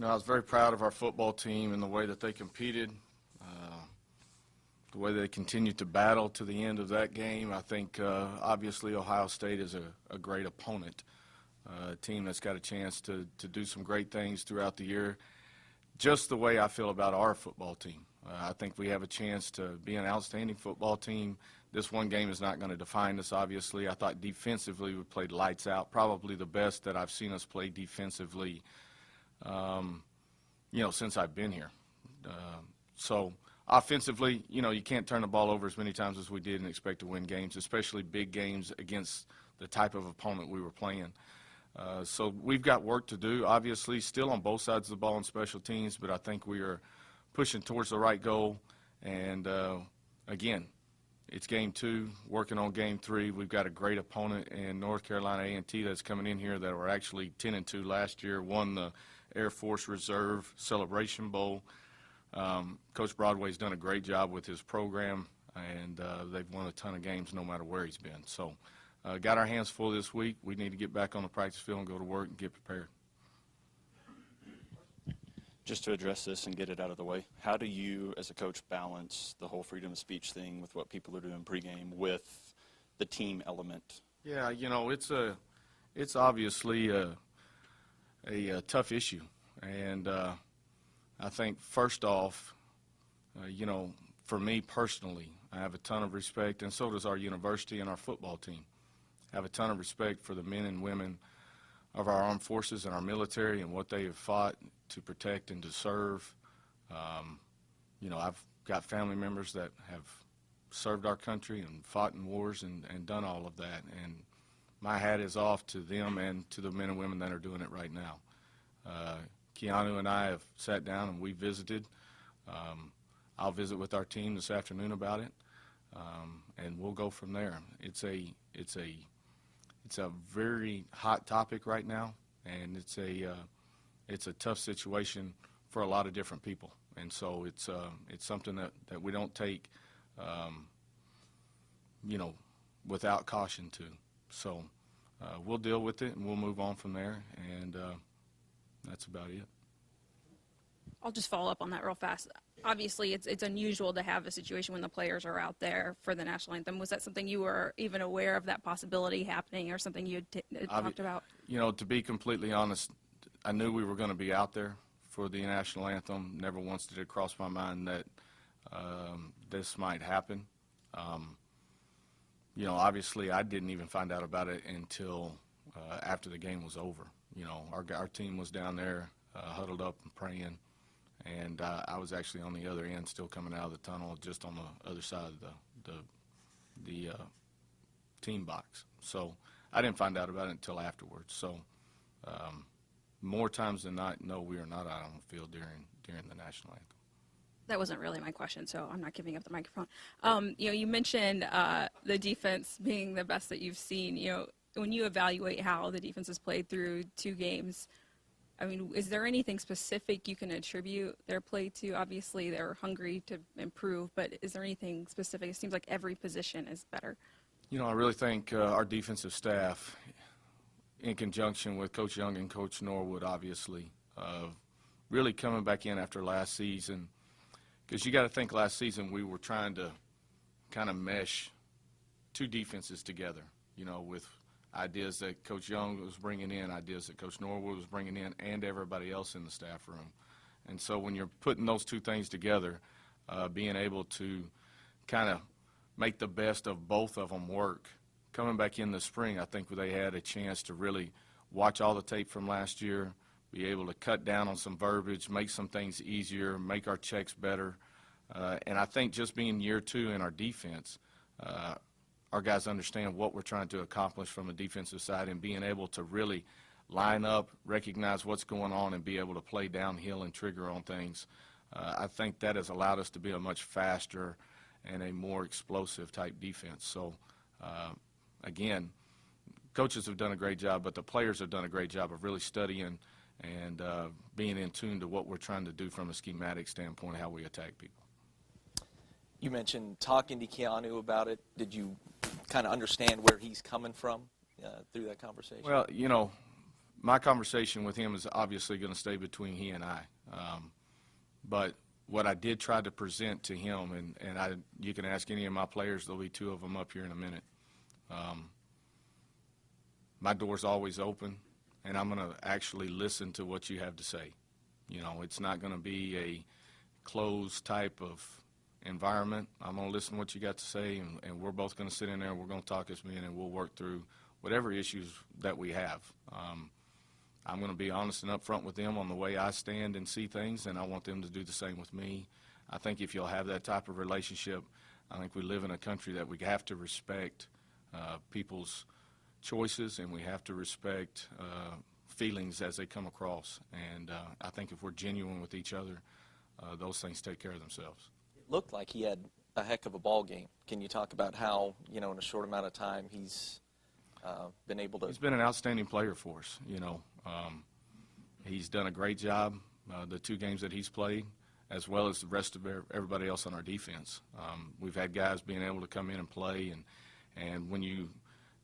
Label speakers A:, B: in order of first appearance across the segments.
A: I was very proud of our football team and the way that they competed, the way they continued to battle to the end of that game. I think obviously Ohio State is a great opponent, a team that's got a chance to do some great things throughout the year, just the way I feel about our football team. I think we have a chance to be an outstanding football team. This one game is not going to define us, obviously. I thought defensively we played lights out, probably the best that I've seen us play defensively, since I've been here. So offensively, you can't turn the ball over as many times as we did and expect to win games, especially big games against the type of opponent we were playing. So we've got work to do, obviously, still on both sides of the ball in special teams, but I think we are pushing towards the right goal. And, again, it's game 2, working on game 3. We've got a great opponent in North Carolina A&T that's coming in here that were actually 10-2 last year, won the Air Force Reserve Celebration Bowl. Coach Broadway's done a great job with his program, and they've won a ton of games no matter where he's been. So got our hands full this week. We need to get back on the practice field and go to work and get prepared.
B: Just to address this and get it out of the way, how do you, as a coach, balance the whole freedom of speech thing with what people are doing pregame with the team element? Yeah,
A: it's obviously a tough issue. And I think, first off, for me personally, I have a ton of respect, and so does our university and our football team. I have a ton of respect for the men and women of our armed forces and our military and what they have fought to protect and to serve. I've got family members that have served our country and fought in wars and done all of that. And my hat is off to them and to the men and women that are doing it right now. Keanu and I have sat down and we visited. I'll visit with our team this afternoon about it, and we'll go from there. It's a very hot topic right now, and it's a tough situation for a lot of different people. And so it's something that we don't take, without caution to. So we'll deal with it and we'll move on from there, and that's about it.
C: I'll just follow up on that real fast. Obviously, it's unusual to have a situation when the players are out there for the national anthem. Was that something you were even aware of, that possibility happening, or something you had talked about? To be completely honest, I knew we were going to be out there for the national anthem. Never once did it cross my mind that this might happen. Obviously, I didn't even find out about it until after the game was over. Our team was down there huddled up and praying. And I was actually on the other end, still coming out of the tunnel, just on the other side of the team box. So I didn't find out about it until afterwards. So more times than not, no, we are not out on the field during the national anthem. That wasn't really my question, so I'm not giving up the microphone. You mentioned the defense being the best that you've seen. When you evaluate how the defense has played through 2 games, is there anything specific you can attribute their play to? Obviously, they're hungry to improve, but is there anything specific? It seems like every position is better.
A: I really think our defensive staff, in conjunction with Coach Young and Coach Norwood, obviously, really coming back in after last season. Because you got to think last season we were trying to kind of mesh 2 defenses together, with ideas that Coach Young was bringing in, ideas that Coach Norwood was bringing in, and everybody else in the staff room. And so when you're putting those 2 things together, being able to kind of make the best of both of them work, coming back in the spring, I think they had a chance to really watch all the tape from last year, be able to cut down on some verbiage, make some things easier, make our checks better. And I think just being year 2 in our defense, our guys understand what we're trying to accomplish from the defensive side, and being able to really line up, recognize what's going on, and be able to play downhill and trigger on things. I think that has allowed us to be a much faster and a more explosive type defense. So, again, coaches have done a great job, but the players have done a great job of really studying and being in tune to what we're trying to do from a schematic standpoint, how we attack people.
D: You mentioned talking to Keanu about it. Did you kind of understand where he's coming from through that conversation?
A: Well,
C: my conversation with him is obviously going to stay between he and I. But what I did try to present to him, and you can ask any of my players, there'll be two of them up here in a minute. My door's always open, and I'm going to actually listen to what you have to say. You know, it's not going to be a closed type of environment. I'm going to listen to what you got to say, and we're both going to sit in there, and we're going to talk as men, and we'll work through whatever issues that we have. I'm going to be honest and upfront with them on the way I stand and see things, and I want them to do the same with me. I think if you'll have that type of relationship, I think we live in a country that we have to respect people's choices, and we have to respect feelings as they come across. And I think if we're genuine with each other, those things take care of themselves.
D: It looked like he had a heck of a ball game. Can you talk about how, in a short amount of time he's been able to?
C: He's been an outstanding player for us. He's done a great job the two games that he's played, as well as the rest of everybody else on our defense. We've had guys being able to come in and play, and when you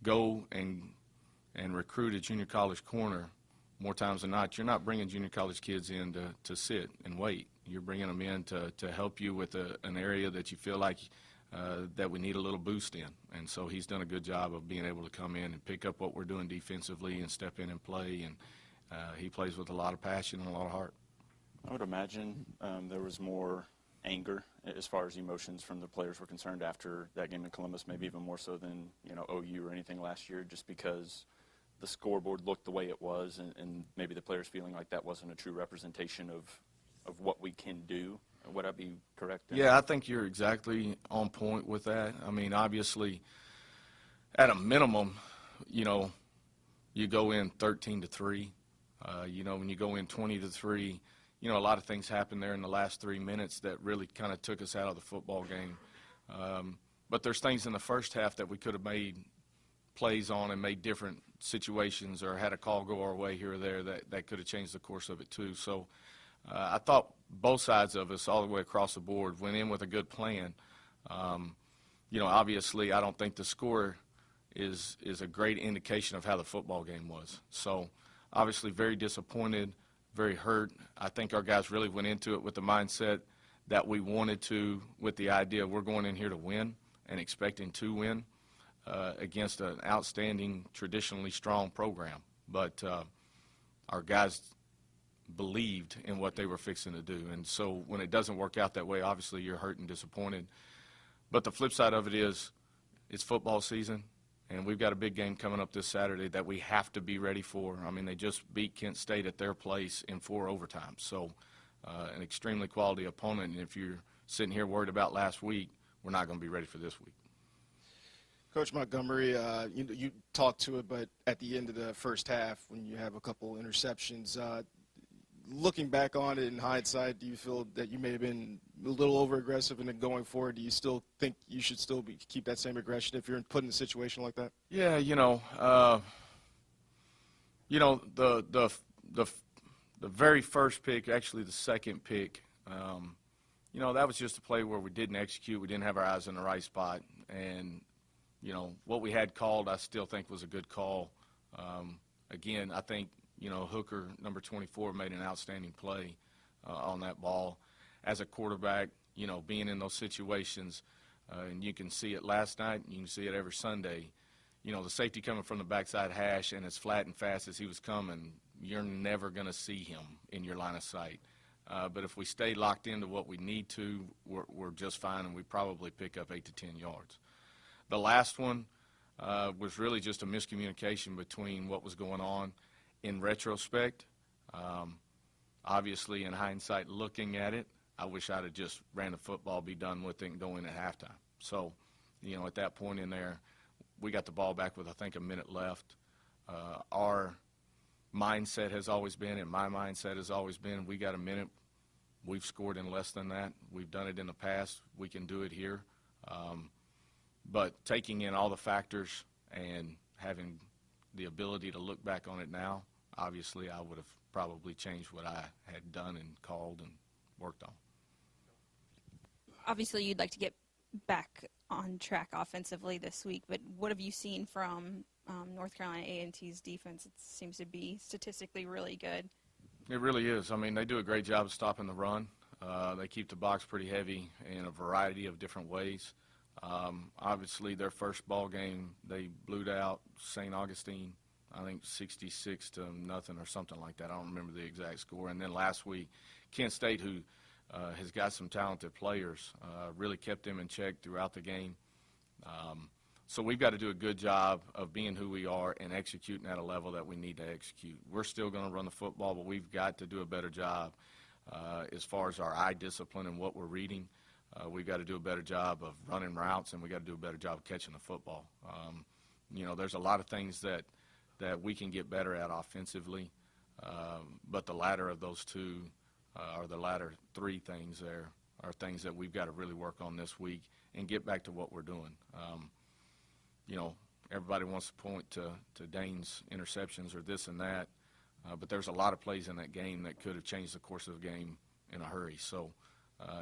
C: go and recruit a junior college corner, more times than not, you're not bringing junior college kids in to sit and wait. You're bringing them in to help you with an area that you feel like that we need a little boost in. And so he's done a good job of being able to come in and pick up what we're doing defensively and step in and play. And he plays with a lot of passion and a lot of heart.
B: I would imagine there was more anger as far as emotions from the players were concerned after that game in Columbus, maybe even more so than OU or anything last year, just because the scoreboard looked the way it was, and maybe the players feeling like that wasn't a true representation of what we can do. Would I be correct?
C: Yeah, I think you're exactly on point with that. I mean, obviously, at a minimum, you go in 13-3. When you go in 20-3, a lot of things happened there in the last 3 minutes that really kind of took us out of the football game. But there's things in the first half that we could have made plays on and made different situations or had a call go our way here or there that could have changed the course of it too. So I thought both sides of us all the way across the board went in with a good plan. Obviously I don't think the score is a great indication of how the football game was. So obviously very disappointed, very hurt. I think our guys really went into it with the mindset that we wanted to, with the idea we're going in here to win and expecting to win against an outstanding, traditionally strong program. But our guys believed in what they were fixing to do. And so when it doesn't work out that way, obviously you're hurt and disappointed. But the flip side of it is it's football season, and we've got a big game coming up this Saturday that we have to be ready for. I mean, they just beat Kent State at their place in 4 overtimes. So an extremely quality opponent. And if you're sitting here worried about last week, we're not going to be ready for this week.
E: Coach Montgomery, you talked to it, but at the end of the first half, when you have a couple interceptions, looking back on it in hindsight, do you feel that you may have been a little over-aggressive, and then going forward, do you still think you should still keep that same aggression if you're put in a situation like that?
C: Yeah, the very first pick, actually the second pick, that was just a play where we didn't execute. We didn't have our eyes in the right spot. And, what we had called I still think was a good call. Again, I think, Hooker, number 24, made an outstanding play on that ball. As a quarterback, being in those situations, and you can see it last night, and you can see it every Sunday. The safety coming from the backside hash, and as flat and fast as he was coming, you're never going to see him in your line of sight. But if we stay locked into what we need to, we're just fine, and we probably pick up 8 to 10 yards. The last one was really just a miscommunication between what was going on. In retrospect, obviously in hindsight looking at it, I wish I'd have just ran the football, be done with it, and go in at halftime. So, at that point in there, we got the ball back with, I think, a minute left. Our mindset has always been, and my mindset has always been, we got a minute. We've scored in less than that. We've done it in the past. We can do it here. But taking in all the factors and having the ability to look back on it now, obviously I would have probably changed what I had done and called and worked on.
F: Obviously you'd like to get back on track offensively this week, but what have you seen from North Carolina A&T's defense. It seems to be statistically really good.
A: It really is. I mean, they do a great job of stopping the run. They keep the box pretty heavy in a variety of different ways. Obviously, their first ball game, they blew out St. Augustine, I think 66-0 or something like that. I don't remember the exact score. And then last week, Kent State, who has got some talented players, really kept them in check throughout the game. So we've got to do a good job of being who we are and executing at a level that we need to execute. We're still going to run the football, but we've got to do a better job as far as our eye discipline and what we're reading. We've got to do a better job of running routes, and we've got to do a better job of catching the football. There's a lot of things that we can get better at offensively, but the latter of those two, or the latter three things there, are things that we've got to really work on this week and get back to what we're doing. Everybody wants to point to Dane's interceptions or this and that, but there's a lot of plays in that game that could have changed the course of the game in a hurry. So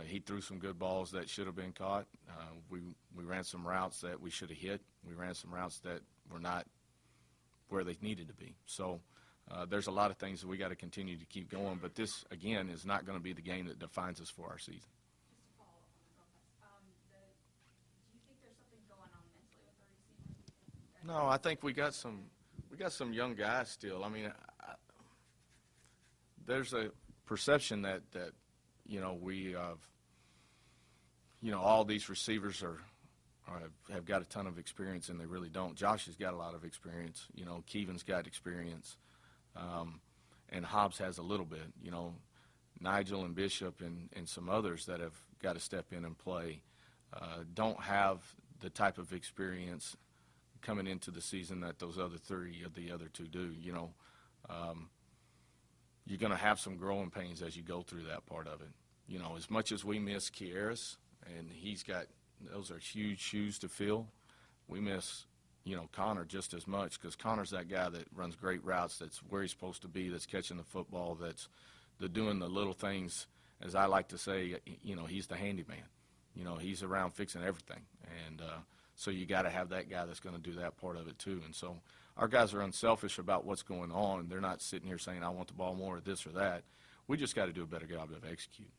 A: he threw some good balls that should have been caught. We ran some routes that we should have hit. We ran some routes that were not where they needed to be. So there's a lot of things that we got to continue to keep going, but this, again, is not going to be the game that defines us for our season. No, I think we got some young guys still. I mean, there's a perception that we all these receivers have got a ton of experience, and they really don't. Josh has got a lot of experience. Keevan's got experience, and Hobbs has a little bit. Nigel and Bishop and some others that have got to step in and play don't have the type of experience coming into the season that those other three of the other two do. You're going to have some growing pains as you go through that part of it. As much as we miss Kieras, and those are huge shoes to fill, we miss, Connor just as much, because Connor's that guy that runs great routes, that's where he's supposed to be, that's catching the football, that's doing the little things, as I like to say, he's the handyman. He's around fixing everything. And so you got to have that guy that's going to do that part of it too. And so our guys are unselfish about what's going on. They're not sitting here saying, I want the ball more, or this or that. We just got to do a better job of executing.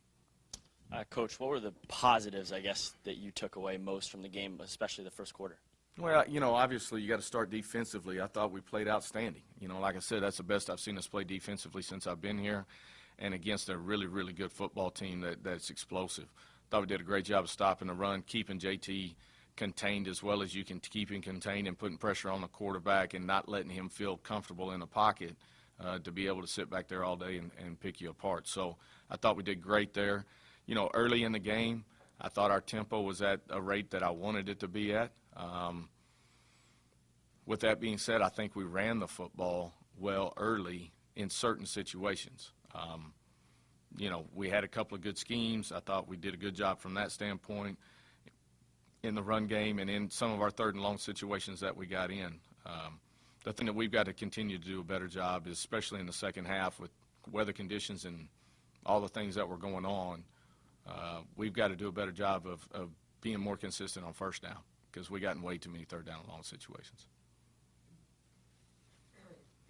G: Coach, what were the positives, I guess, that you took away most from the game, especially the first quarter?
A: Well, obviously you got to start defensively. I thought we played outstanding. Like I said, that's the best I've seen us play defensively since I've been here, and against a really, really good football team that's explosive. Thought we did a great job of stopping the run, keeping JT contained as well as you can keep him contained, and putting pressure on the quarterback and not letting him feel comfortable in the pocket to be able to sit back there all day and pick you apart. So I thought we did great there. Early in the game, I thought our tempo was at a rate that I wanted it to be at. With that being said, I think we ran the football well early in certain situations. We had a couple of good schemes. I thought we did a good job from that standpoint in the run game and in some of our third and long situations that we got in. The thing that we've got to continue to do a better job is, especially in the second half with weather conditions and all the things that were going on, we've got to do a better job of being more consistent on first down, because we got in way too many third down and long situations.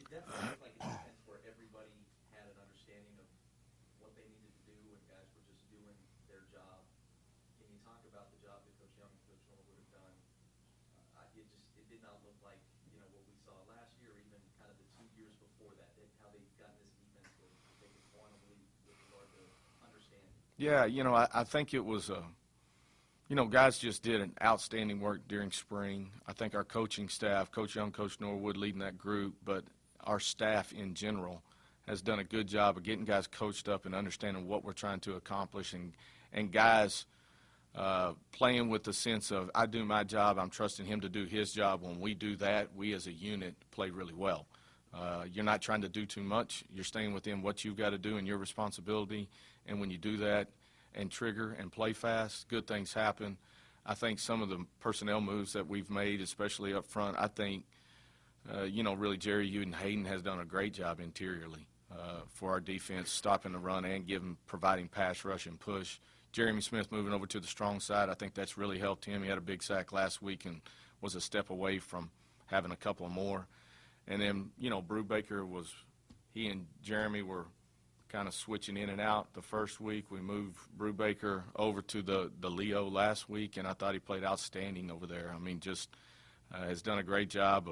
H: It definitely seemed like a defense where everybody had an understanding of what they needed to do and guys were just doing their job. Can you talk about the job that Coach Young and Coach Norwood have done? It did not look like what we saw last year, or even kind of the 2 years before that. How they've gotten this defense to take a quantum leap with regard to understanding.
A: Yeah, I think it was guys just did an outstanding work during spring. I think our coaching staff, Coach Young, Coach Norwood leading that group, but our staff in general has done a good job of getting guys coached up and understanding what we're trying to accomplish, and guys playing with the sense of, I do my job, I'm trusting him to do his job. When we do that, we as a unit play really well. You're not trying to do too much. You're staying within what you've got to do and your responsibility, and when you do that and trigger and play fast, good things happen. I think some of the personnel moves that we've made, especially up front, I think, really Jerry Hayden has done a great job interiorly for our defense, stopping the run and providing pass rush and push. Jeremy Smith moving over to the strong side, I think that's really helped him. He had a big sack last week and was a step away from having a couple more. And then, Brubaker he and Jeremy were kind of switching in and out the first week. We moved Brubaker over to the Leo last week, and I thought he played outstanding over there. I mean, just has done a great job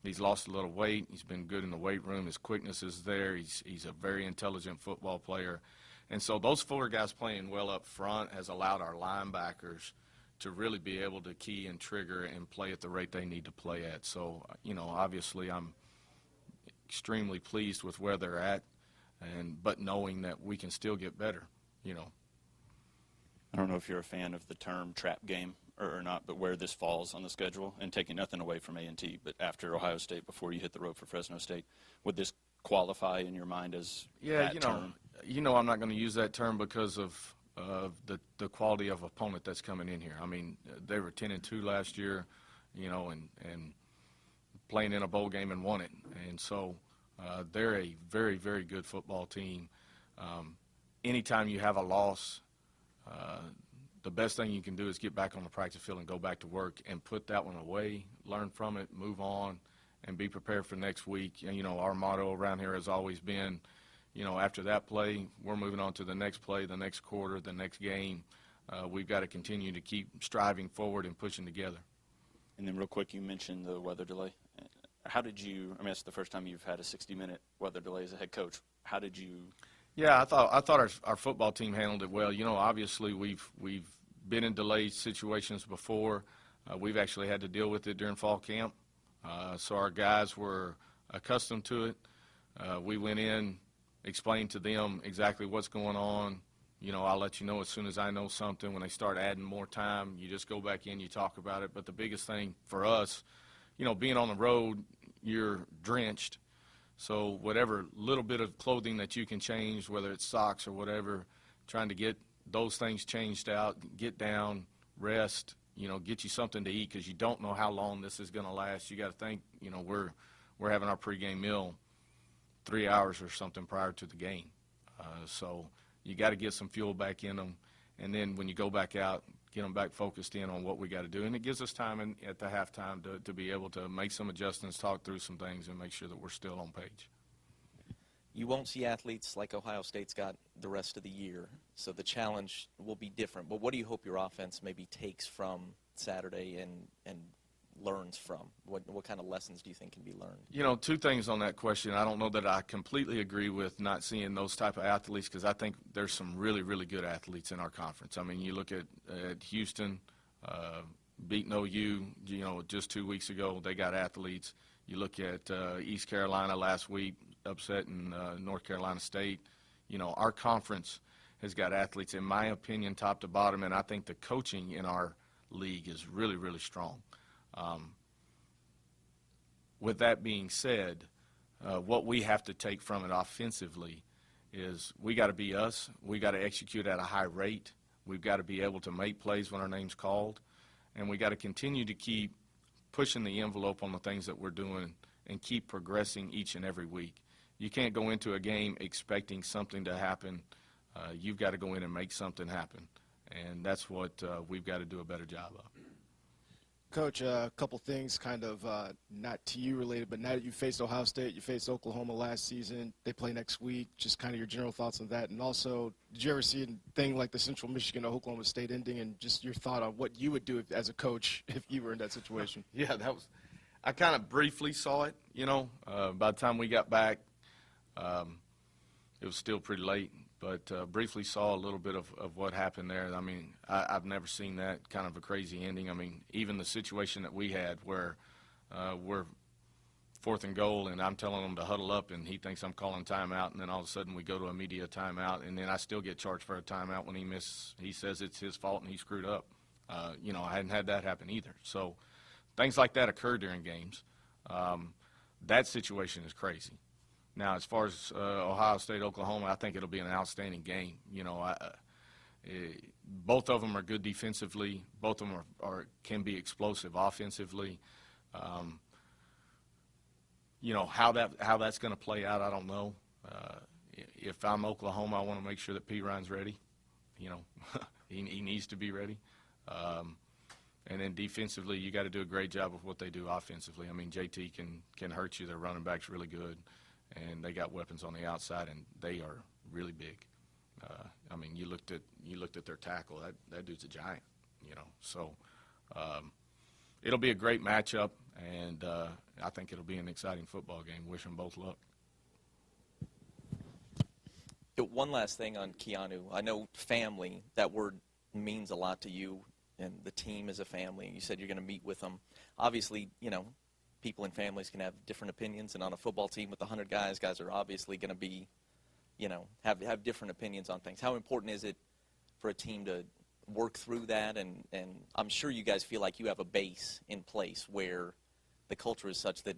A: he's lost a little weight. He's been good in the weight room. His quickness is there. He's a very intelligent football player. And so those 4 guys playing well up front has allowed our linebackers to really be able to key and trigger and play at the rate they need to play at. So, obviously I'm extremely pleased with where they're at, but knowing that we can still get better,
B: I don't know if you're a fan of the term trap game or not, but where this falls on the schedule, and taking nothing away from A&T, but after Ohio State, before you hit the road for Fresno State, would this qualify in your mind as that term?
A: I'm not going to use that term because of the quality of opponent that's coming in here. I mean, they were 10-2 last year, and playing in a bowl game and won it. And so they're a very, very good football team. Anytime you have a loss, the best thing you can do is get back on the practice field and go back to work and put that one away, learn from it, move on, and be prepared for next week. And, our motto around here has always been, after that play, we're moving on to the next play, the next quarter, the next game. We've got to continue to keep striving forward and pushing together.
B: And then real quick, you mentioned the weather delay. How did you – I mean, it's the first time you've had a 60-minute weather delay as a head coach. How did you –
A: Yeah, I thought our football team handled it well. Obviously we've been in delayed situations before. We've actually had to deal with it during fall camp. So our guys were accustomed to it. We went in, explained to them exactly what's going on. I'll let you know as soon as I know something. When they start adding more time, you just go back in, you talk about it. But the biggest thing for us, being on the road, you're drenched. So whatever little bit of clothing that you can change, whether it's socks or whatever, trying to get those things changed out, get down, rest, get you something to eat, because you don't know how long this is going to last. You got to think, we're having our pregame meal 3 hours or something prior to the game. So you got to get some fuel back in them, and then when you go back out, get them back focused in on what we got to do. And it gives us time at the halftime to be able to make some adjustments, talk through some things, and make sure that we're still on page.
D: You won't see athletes like Ohio State's got the rest of the year, so the challenge will be different. But what do you hope your offense maybe takes from Saturday and learns from? What kind of lessons do you think can be learned? 2 things on that question. I don't know that I completely agree with not seeing those type of athletes, because I think there's some really, really good athletes in our conference. I mean, you look at Houston beating OU, just 2 weeks ago, they got athletes. You look at East Carolina last week, upsetting North Carolina State. Our conference has got athletes, in my opinion, top to bottom, and I think the coaching in our league is really, really strong. With that being said, what we have to take from it offensively is we got to be us. We got to execute at a high rate. We've got to be able to make plays when our name's called, and we got to continue to keep pushing the envelope on the things that we're doing and keep progressing each and every week. You can't go into a game expecting something to happen. You've got to go in and make something happen, and that's what we've got to do a better job of.
E: Coach, a couple things kind of not to you related, but now that you faced Ohio State, you faced Oklahoma last season, they play next week, just kind of your general thoughts on that. And also, did you ever see a thing like the Central Michigan Oklahoma State ending, and just your thought on what you would do as a coach if you were in that situation?
A: Yeah, I kind of briefly saw it, by the time we got back, it was still pretty late. But briefly saw a little bit of what happened there. I mean, I've never seen that kind of a crazy ending. I mean, even the situation that we had where we're 4th and goal, and I'm telling him to huddle up, and he thinks I'm calling timeout, and then all of a sudden we go to a media timeout, and then I still get charged for a timeout when he says it's his fault and he screwed up. I hadn't had that happen either. So things like that occur during games. That situation is crazy. Now, as far as Ohio State, Oklahoma, I think it'll be an outstanding game. Both of them are good defensively. Both of them can be explosive offensively. How that's going to play out, I don't know. If I'm Oklahoma, I want to make sure that P. Ryan's ready. He needs to be ready.
C: And then defensively, you got to do a great job of what they do offensively. I mean, JT can hurt you. Their running back's really good, and they got weapons on the outside, and they are really big. I mean, you looked at their tackle. That dude's a giant, you know. So it'll be a great matchup, and I think it'll be an exciting football game. Wish them both luck.
D: One last thing on Keanu. I know family, that word means a lot to you, and the team is a family. You said you're going to meet with them. Obviously, you know, people and families can have different opinions, and on a football team with 100 guys are obviously going to be, you know, have different opinions on things. How important is it for a team to work through that? And I'm sure you guys feel like you have a base in place where the culture is such that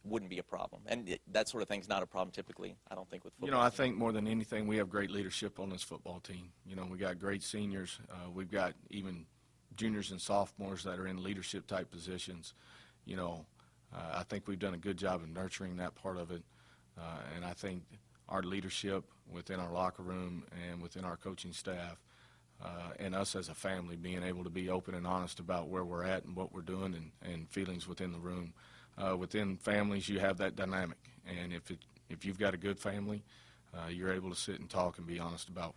D: wouldn't be a problem. And that sort of thing's not a problem typically, I don't think, with football.
C: You know, I think more than anything, we have great leadership on this football team. You know, we got great seniors. We've got even juniors and sophomores that are in leadership type positions. You know, I think we've done a good job of nurturing that part of it. And I think our leadership within our locker room and within our coaching staff and us as a family being able to be open and honest about where we're at and what we're doing and feelings within the room. Within families, you have that dynamic. And if you've got a good family, you're able to sit and talk and be honest about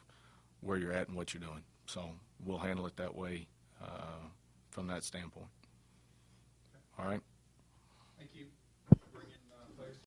C: where you're at and what you're doing. So we'll handle it that way from that standpoint. All right?
I: Thank you.